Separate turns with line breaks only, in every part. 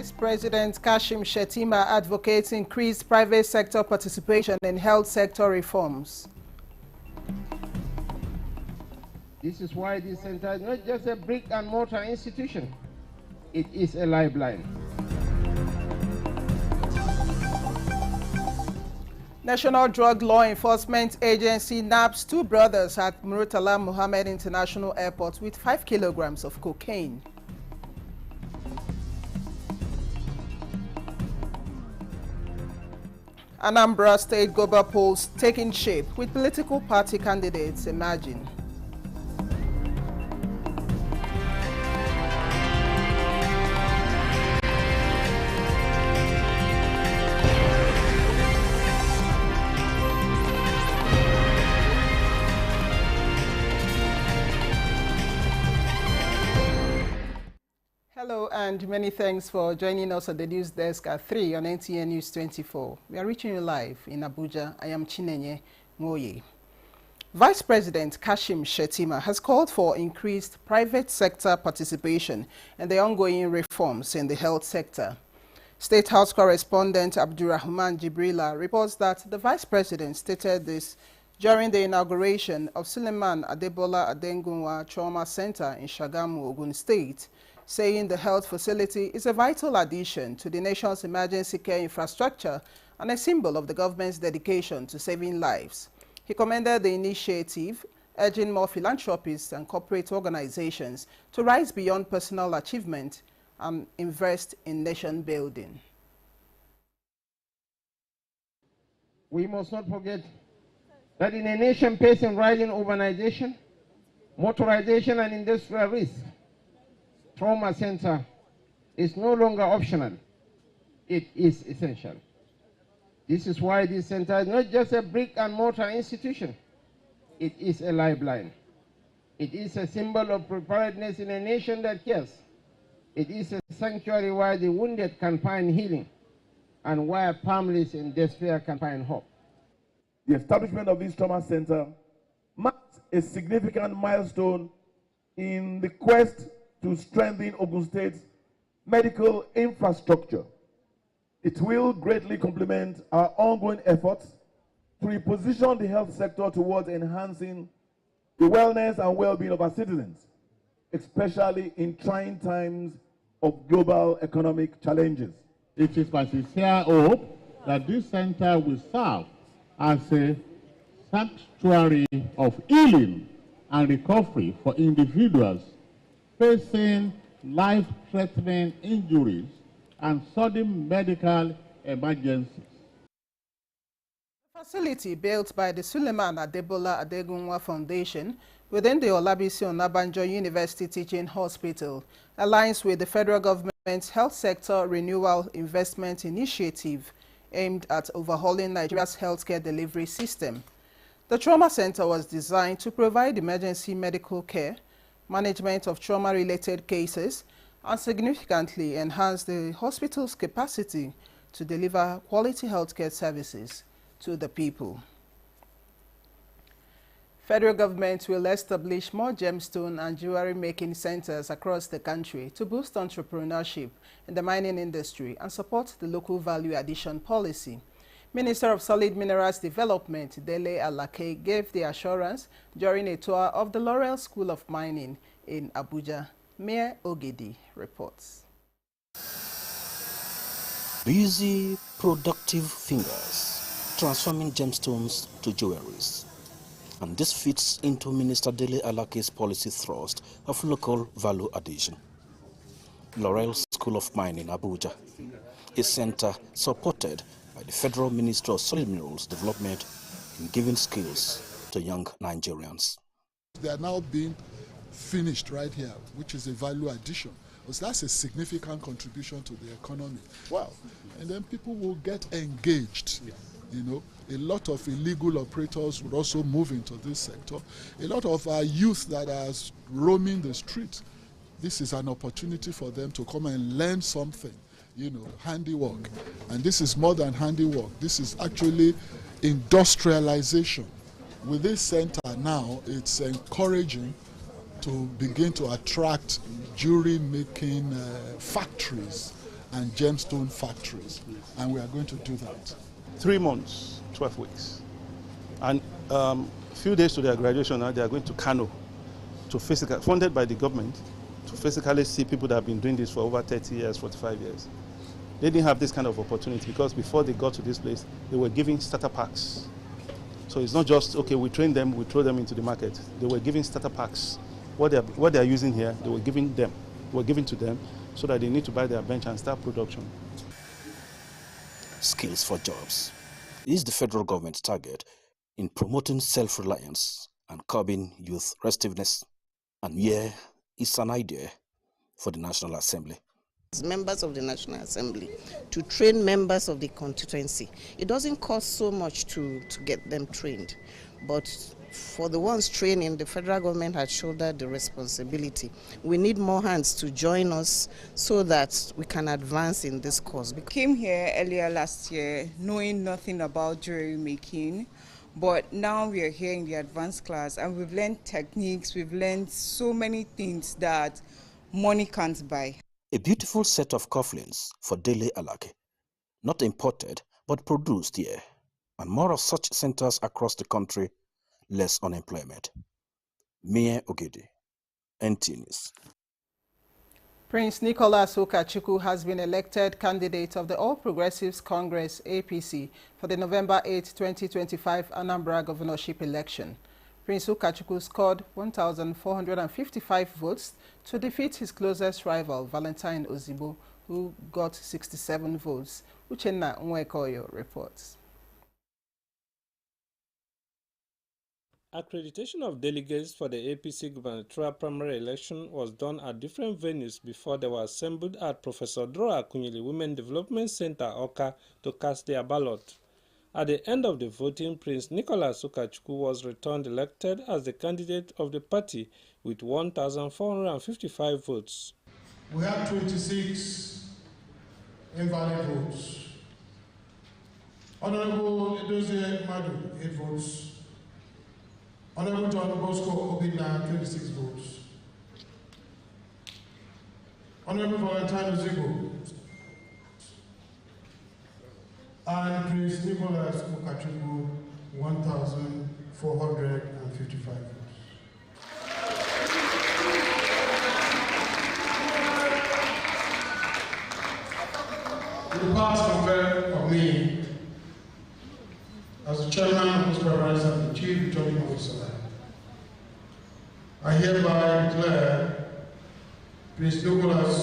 Vice President Kashim Shettima advocates increased private sector participation in health sector reforms.
This is why this center is not just a brick and mortar institution, it is a lifeline.
National Drug Law Enforcement Agency nabbed two brothers at Murtala Mohammed International Airport with 5 kilograms of cocaine. Anambra State Goba polls taking shape with political party candidates emerging. Hello and many thanks for joining us at the news desk at 3 on NTN News 24. We are reaching you live in Abuja. I am Chinenye Ngoye. Vice President Kashim Shettima has called for increased private sector participation in the ongoing reforms in the health sector. State House correspondent Abdurrahman Jibrila reports that the Vice President stated this during the inauguration of Suleiman Adebola Adegunwa Trauma Center in Shagamu, Ogun State, saying the health facility is a vital addition to the nation's emergency care infrastructure and a symbol of the government's dedication to saving lives. He commended the initiative, urging more philanthropists and corporate organizations to rise beyond personal achievement and invest in nation building.
We must not forget that in a nation facing rising urbanization, motorization and industrial risk, Trauma Center is no longer optional, it is essential. This is why this center is not just a brick and mortar institution, it is a lifeline. It is a symbol of preparedness in a nation that cares. It is a sanctuary where the wounded can find healing and where families in despair can find hope.
The establishment of this trauma center marks a significant milestone in the quest to strengthen Ogun State's medical infrastructure. It will greatly complement our ongoing efforts to reposition the health sector towards enhancing the wellness and well-being of our citizens, especially in trying times of global economic challenges.
It is my sincere hope that this center will serve as a sanctuary of healing and recovery for individuals facing life-threatening injuries and sudden medical emergencies.
The facility, built by the Suleiman Adebola Adegunwa Foundation within the Olabisi Onabanjo University Teaching Hospital, aligns with the federal government's health sector renewal investment initiative aimed at overhauling Nigeria's healthcare delivery system. The trauma center was designed to provide emergency medical care, management of trauma-related cases, and significantly enhance the hospital's capacity to deliver quality healthcare services to the people. Federal government will establish more gemstone and jewelry-making centers across the country to boost entrepreneurship in the mining industry and support the local value addition policy. Minister of Solid Minerals Development, Dele Alake, gave the assurance during a tour of the Laurel School of Mining in Abuja. Mayor Ogedi reports.
Busy, productive fingers, transforming gemstones to jewelries. And this fits into Minister Dele Alake's policy thrust of local value addition. Laurel School of Mining, Abuja, a center supported by the Federal Ministry of Solid Minerals Development in giving skills to young Nigerians.
They are now being finished right here, which is a value addition. Because that's a significant contribution to the economy. Wow. And then people will get engaged. You know, a lot of illegal operators would also move into this sector. A lot of our youth that are roaming the streets, this is an opportunity for them to come and learn something. You know, handiwork. And this is more than handiwork. This is actually industrialization. With this center now, it's encouraging to begin to attract jewelry making factories and gemstone factories, and we are going to do that.
3 months, 12 weeks. And a few days to their graduation now, they are going to Kano, to funded by the government, to physically see people that have been doing this for over 30 years, 45 years. They didn't have this kind of opportunity because before they got to this place, they were giving starter packs. So it's not just, okay, we train them, we throw them into the market. They were giving starter packs. What they are using here, they were giving to them so that they need to buy their bench and start production.
Skills for jobs is the federal government's target in promoting self-reliance and curbing youth restiveness. And here is an idea for the National Assembly.
Members of the National Assembly to train members of the constituency. It doesn't cost so much to get them trained, but for the ones training, the federal government has shouldered the responsibility. We need more hands to join us so that we can advance in this cause.
We came here earlier last year knowing nothing about jewelry making, but now we are here in the advanced class and we've learned techniques, we've learned so many things that money can't buy.
A beautiful set of cufflinks for Dele Alake, not imported but produced here, and more of such centers across the country, less unemployment. Mie Ogede, NT News.
Prince Nicholas Ukachukwu has been elected candidate of the All Progressives Congress APC for the November 8, 2025 Anambra governorship election. Prince Ukachukwu scored 1,455 votes to defeat his closest rival, Valentine Ozigbo, who got 67 votes. Uchenna Nwekoyo reports.
Accreditation of delegates for the APC gubernatorial primary election was done at different venues before they were assembled at Professor Dora Akunyili Women Development Center, Oka, to cast their ballot. At the end of the voting, Prince Nicholas Ukachukwu was returned elected as the candidate of the party with 1,455 votes.
We have 26 invalid votes. Honorable Edozie Madu, 8 votes. Honorable John Bosco Obina, 26 votes. Honorable Valentine Ozigbo and Prince Nicholas Ukachukwu, 1,455 votes. The past conferred on me as the chairman of this conference and the chief returning officer. I hereby declare Prince Nicholas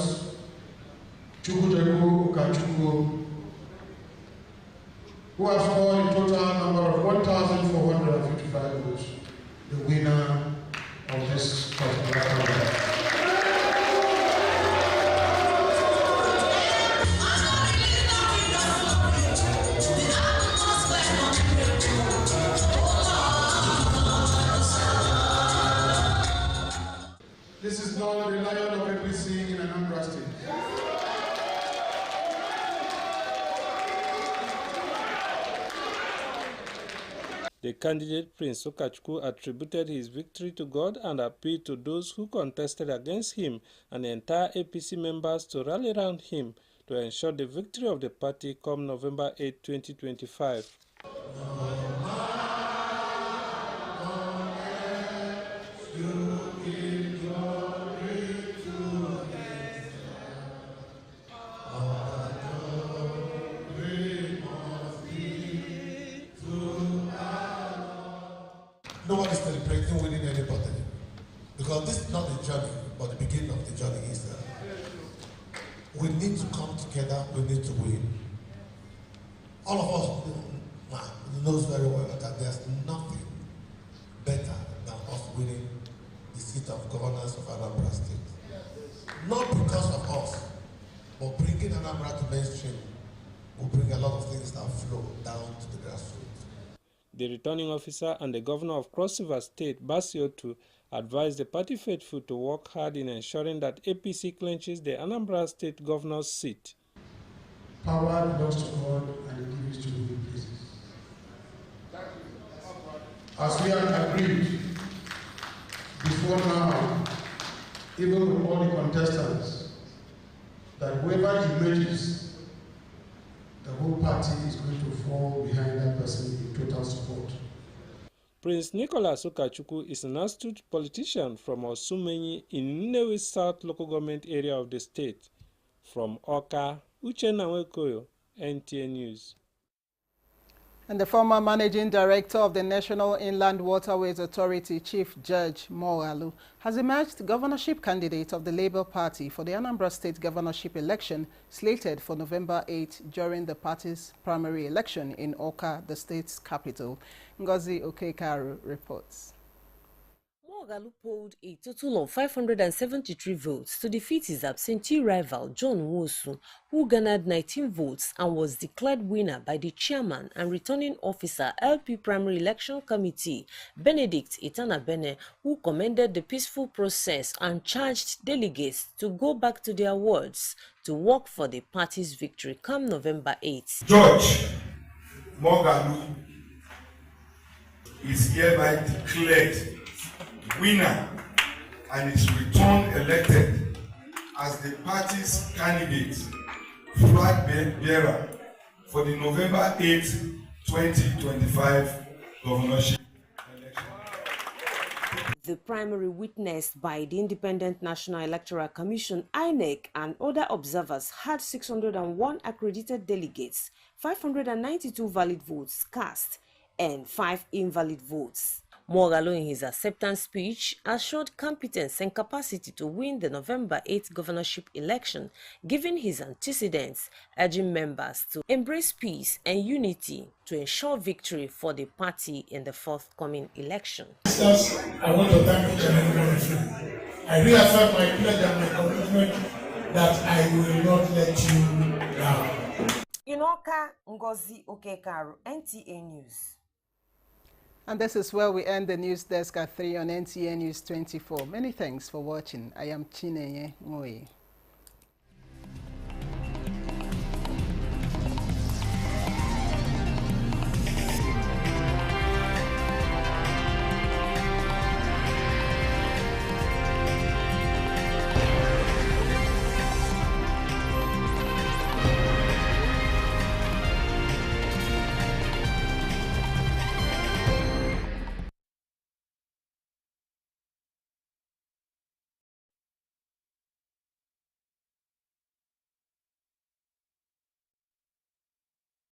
Chukwudekwu Ukachukwu, who has scored a total number of 1,455 votes, the winner of this particular conference. This is not the lion of APC in Anambra State.
The candidate Prince Ukachukwu attributed his victory to God and appealed to those who contested against him and the entire APC members to rally around him to ensure the victory of the party come November 8, 2025.
Nobody's celebrating winning anybody, because this is not the journey, but the beginning of the journey is that we need to come together, we need to win. All of us knows very well that there's nothing better than us winning the seat of governors of Anambra State. Not because of us, but bringing Anambra to mainstream will bring a lot of things that flow down to the grassroots.
The returning officer and the governor of Cross River State, Basiotu, advised the party faithful to work hard in ensuring that APC clinches the Anambra State governor's seat.
Power belongs to God and He gives to whom He pleases. As we have agreed before now, even with all the contestants, that whoever emerges, the whole party is going to fall behind that person in total support.
Prince Nicholas Ukachukwu is an astute politician from Osumenyi in Nnewi South local government area of the state. From Awka, Uchenna Nwekoyo, NTN News.
And the former managing director of the National Inland Waterways Authority, Chief Judge Moghalu, has emerged governorship candidate of the Labour Party for the Anambra State governorship election slated for November 8 during the party's primary election in Awka, the state's capital. Ngozi Okekaru reports.
Moghalu polled a total of 573 votes to defeat his absentee rival John Nwosu, who garnered 19 votes and was declared winner by the chairman and returning officer LP Primary Election Committee, Benedict Itanabene, who commended the peaceful process and charged delegates to go back to their wards to work for the party's victory come November 8.
Judge Moghalu is hereby declared winner and is returned elected as the party's candidate, flag bearer for the November 8, 2025 governorship election.
The primary witnessed by the Independent National Electoral Commission, INEC, and other observers had 601 accredited delegates, 592 valid votes cast, and 5 invalid votes. Moghalu, in his acceptance speech, assured competence and capacity to win the November 8 governorship election, given his antecedents, urging members to embrace peace and unity to ensure victory for the party in the forthcoming election.
I want to thank each and every one of you. I reaffirm my pledge and my commitment that I will not let you down.
In Awka, Ngozi Okekaru, NTA News.
And this is where we end the news desk at 3 on NTN News 24. Many thanks for watching. I am Chinenye Nwoye.